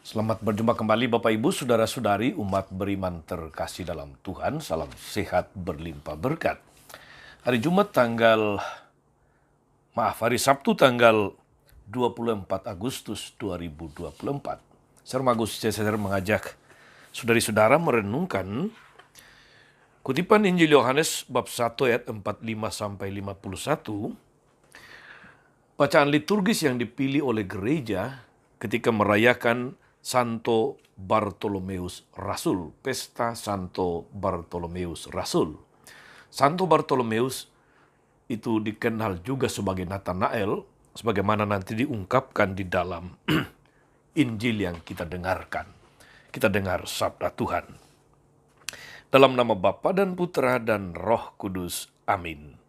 Selamat berjumpa kembali Bapak Ibu, Saudara-saudari, umat beriman terkasih dalam Tuhan. Salam sehat berlimpah berkat. Hari Sabtu tanggal 24 Agustus 2024. Saya Magus Cesar mengajak saudari-saudara merenungkan kutipan Injil Yohanes bab 1 ayat 45-51. Bacaan liturgis yang dipilih oleh gereja ketika merayakan Santo Bartolomeus Rasul, Pesta Santo Bartolomeus Rasul. Santo Bartolomeus itu dikenal juga sebagai Nathanael, sebagaimana nanti diungkapkan di dalam Injil yang kita dengarkan. Kita dengar sabda Tuhan. Dalam nama Bapa dan Putra dan Roh Kudus. Amin.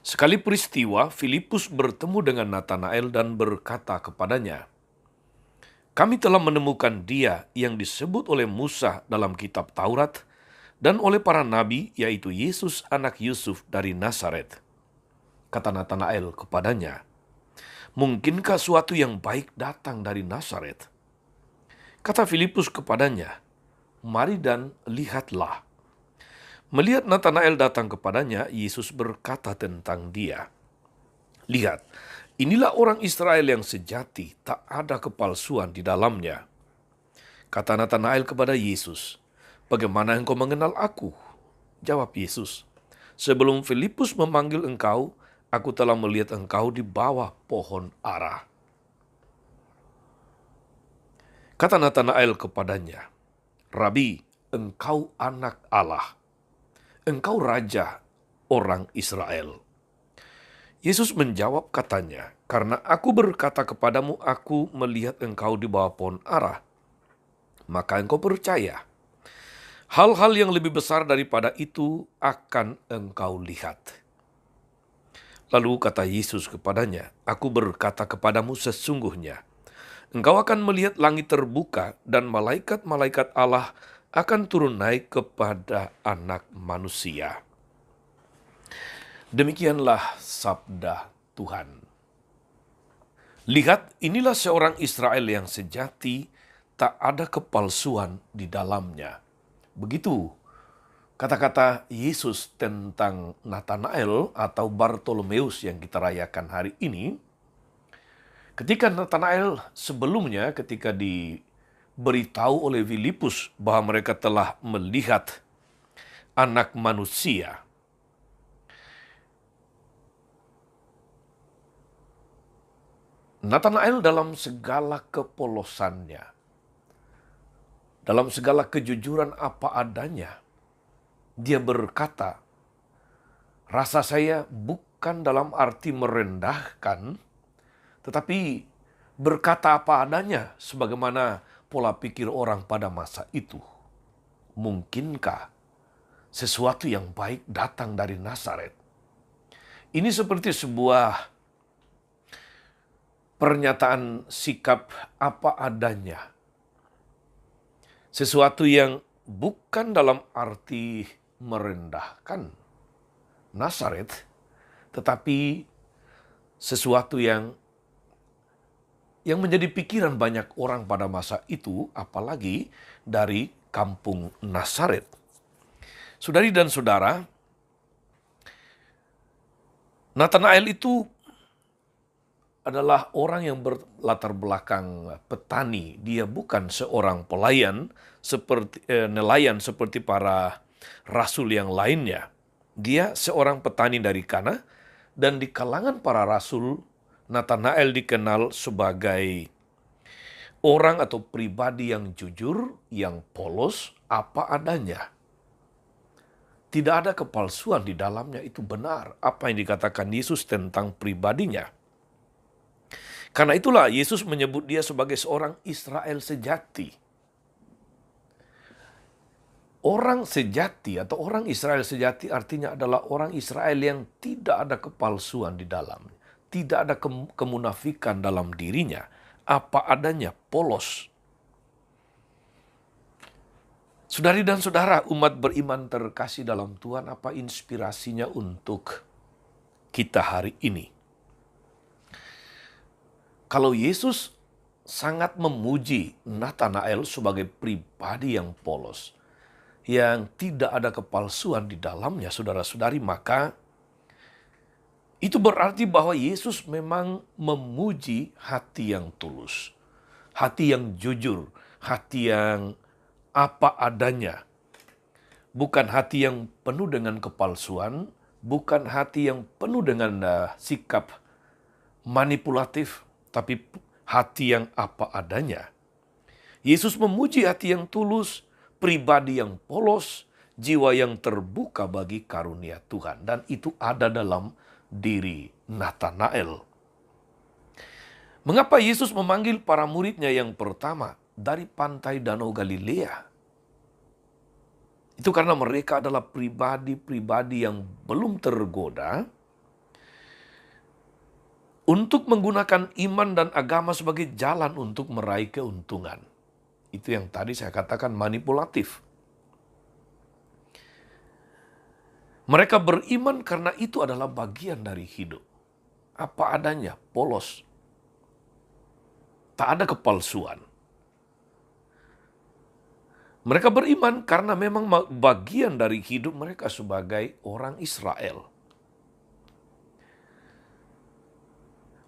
Sekali peristiwa, Filipus bertemu dengan Nathanael dan berkata kepadanya, "Kami telah menemukan Dia yang disebut oleh Musa dalam kitab Taurat dan oleh para nabi, yaitu Yesus anak Yusuf dari Nazaret." Kata Nathanael kepadanya, "Mungkinkah suatu yang baik datang dari Nazaret?" Kata Filipus kepadanya, "Mari dan lihatlah." Melihat Nathanael datang kepadanya, Yesus berkata tentang dia, "Lihat, inilah orang Israel yang sejati, tak ada kepalsuan di dalamnya." Kata Nathanael kepada Yesus, "Bagaimana engkau mengenal aku?" Jawab Yesus, "Sebelum Filipus memanggil engkau, aku telah melihat engkau di bawah pohon ara." Kata Nathanael kepadanya, "Rabi, engkau anak Allah. Engkau raja orang Israel." Yesus menjawab katanya, "Karena aku berkata kepadamu, aku melihat engkau di bawah pohon ara, maka engkau percaya. Hal-hal yang lebih besar daripada itu akan engkau lihat." Lalu kata Yesus kepadanya, "Aku berkata kepadamu sesungguhnya, engkau akan melihat langit terbuka dan malaikat-malaikat Allah akan turun naik kepada Anak Manusia." Demikianlah sabda Tuhan. Lihat, inilah seorang Israel yang sejati, tak ada kepalsuan di dalamnya. Begitu kata-kata Yesus tentang Nathanael atau Bartolomeus yang kita rayakan hari ini. Ketika Nathanael sebelumnya, ketika diberitahu oleh Filipus bahwa mereka telah melihat Anak Manusia, Nathanael dalam segala kepolosannya, dalam segala kejujuran apa adanya, dia berkata, "Rasa saya bukan dalam arti merendahkan, tetapi berkata apa adanya sebagaimana pola pikir orang pada masa itu. Mungkinkah sesuatu yang baik datang dari Nazaret?" Ini seperti sebuah pernyataan sikap apa adanya. Sesuatu yang bukan dalam arti merendahkan Nazaret, tetapi sesuatu yang menjadi pikiran banyak orang pada masa itu, apalagi dari kampung Nazaret. Saudari dan saudara, Nathanael itu adalah orang yang berlatar belakang petani. Dia bukan seorang nelayan seperti para rasul yang lainnya. Dia seorang petani dari Kana, dan di kalangan para rasul, Nathanael dikenal sebagai orang atau pribadi yang jujur, yang polos, apa adanya. Tidak ada kepalsuan di dalamnya, itu benar apa yang dikatakan Yesus tentang pribadinya. Karena itulah Yesus menyebut dia sebagai seorang Israel sejati. Orang sejati atau orang Israel sejati artinya adalah orang Israel yang tidak ada kepalsuan di dalamnya. Tidak ada kemunafikan dalam dirinya. Apa adanya, polos. Saudari dan saudara, umat beriman terkasih dalam Tuhan, apa inspirasinya untuk kita hari ini? Kalau Yesus sangat memuji Nathanael sebagai pribadi yang polos, yang tidak ada kepalsuan di dalamnya, saudara-saudari, maka itu berarti bahwa Yesus memang memuji hati yang tulus, hati yang jujur, hati yang apa adanya. Bukan hati yang penuh dengan kepalsuan, bukan hati yang penuh dengan sikap manipulatif, tapi hati yang apa adanya. Yesus memuji hati yang tulus, pribadi yang polos, jiwa yang terbuka bagi karunia Tuhan. Dan itu ada dalam diri Nathanael. Mengapa Yesus memanggil para muridnya yang pertama dari pantai Danau Galilea? Itu karena mereka adalah pribadi-pribadi yang belum tergoda untuk menggunakan iman dan agama sebagai jalan untuk meraih keuntungan. Itu yang tadi saya katakan manipulatif. Mereka beriman karena itu adalah bagian dari hidup. Apa adanya, polos. Tak ada kepalsuan. Mereka beriman karena memang bagian dari hidup mereka sebagai orang Israel.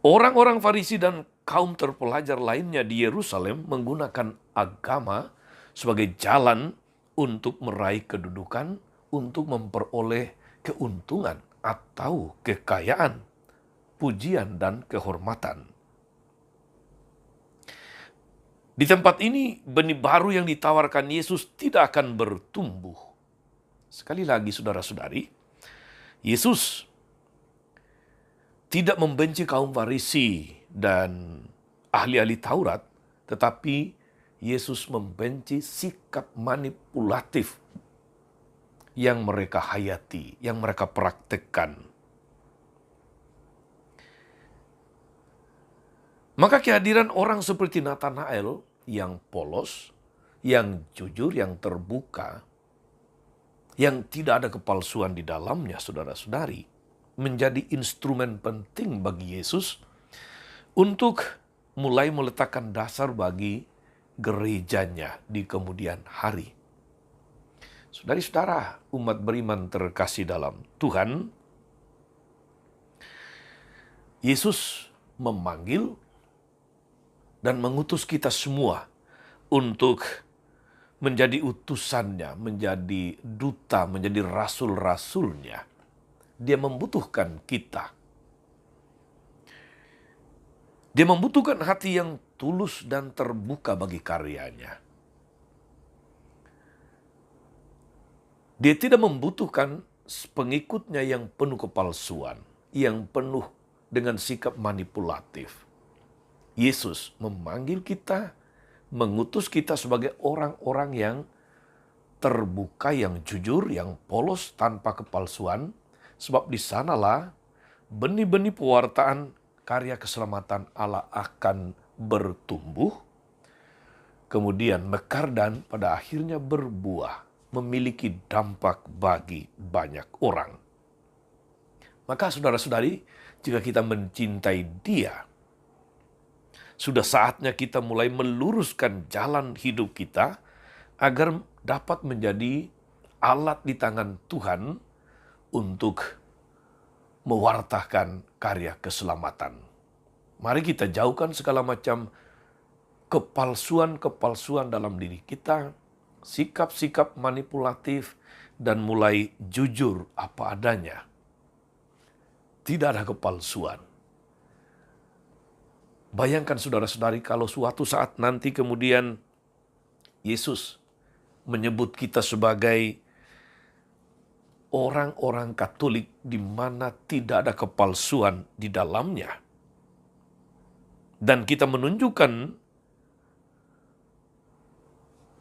Orang-orang Farisi dan kaum terpelajar lainnya di Yerusalem menggunakan agama sebagai jalan untuk meraih kedudukan, untuk memperoleh keuntungan atau kekayaan, pujian dan kehormatan. Di tempat ini, benih baru yang ditawarkan Yesus tidak akan bertumbuh. Sekali lagi, saudara-saudari, Yesus tidak membenci kaum Farisi dan ahli-ahli Taurat, tetapi Yesus membenci sikap manipulatif yang mereka hayati, yang mereka praktekkan. Maka kehadiran orang seperti Nathanael yang polos, yang jujur, yang terbuka, yang tidak ada kepalsuan di dalamnya, saudara-saudari, menjadi instrumen penting bagi Yesus untuk mulai meletakkan dasar bagi gerejanya di kemudian hari. Saudari-saudara, umat beriman terkasih dalam Tuhan, Yesus memanggil dan mengutus kita semua untuk menjadi utusannya, menjadi duta, menjadi rasul-rasulnya. Dia membutuhkan kita. Dia membutuhkan hati yang tulus dan terbuka bagi karyanya. Dia tidak membutuhkan pengikutnya yang penuh kepalsuan, yang penuh dengan sikap manipulatif. Yesus memanggil kita, mengutus kita sebagai orang-orang yang terbuka, yang jujur, yang polos tanpa kepalsuan, sebab di sanalah benih-benih pewartaan karya keselamatan Allah akan bertumbuh, kemudian mekar dan pada akhirnya berbuah, memiliki dampak bagi banyak orang. Maka saudara-saudari, jika kita mencintai Dia, sudah saatnya kita mulai meluruskan jalan hidup kita agar dapat menjadi alat di tangan Tuhan untuk mewartakan karya keselamatan. Mari kita jauhkan segala macam kepalsuan-kepalsuan dalam diri kita, sikap-sikap manipulatif, dan mulai jujur apa adanya. Tidak ada kepalsuan. Bayangkan saudara-saudari kalau suatu saat nanti kemudian Yesus menyebut kita sebagai orang-orang Katolik di mana tidak ada kepalsuan di dalamnya. Dan kita menunjukkan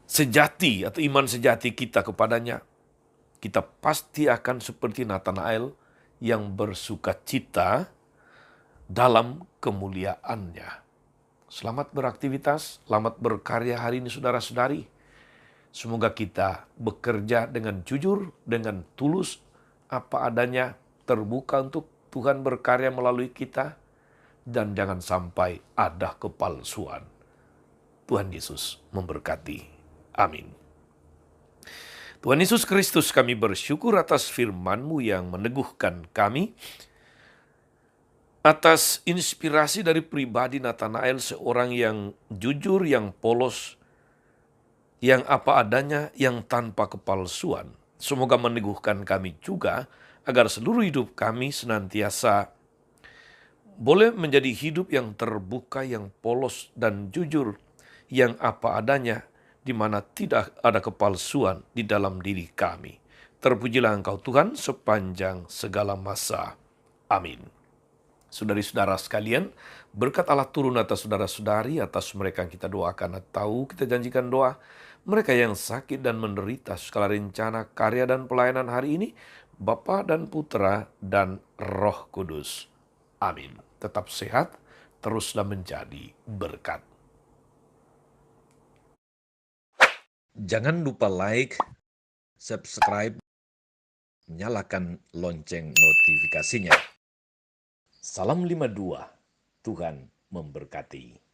sejati atau iman sejati kita kepadanya. Kita pasti akan seperti Nathanael yang bersukacita dalam kemuliaannya. Selamat beraktivitas, selamat berkarya hari ini saudara-saudari. Semoga kita bekerja dengan jujur, dengan tulus, apa adanya, terbuka untuk Tuhan berkarya melalui kita, dan jangan sampai ada kepalsuan. Tuhan Yesus memberkati. Amin. Tuhan Yesus Kristus, kami bersyukur atas firman-Mu yang meneguhkan kami, atas inspirasi dari pribadi Nathanael, seorang yang jujur, yang polos, yang apa adanya, yang tanpa kepalsuan. Semoga meneguhkan kami juga, agar seluruh hidup kami senantiasa boleh menjadi hidup yang terbuka, yang polos dan jujur, yang apa adanya, di mana tidak ada kepalsuan di dalam diri kami. Terpujilah Engkau Tuhan sepanjang segala masa. Amin. Saudari-saudara sekalian, berkat Allah turun atas saudara-saudari, atas mereka yang kita doakan atau kita janjikan doa, mereka yang sakit dan menderita segala rencana, karya dan pelayanan hari ini, Bapa dan Putra dan Roh Kudus. Amin. Tetap sehat, teruslah menjadi berkat. Jangan lupa like, subscribe, nyalakan lonceng notifikasinya. Salam 52, Tuhan memberkati.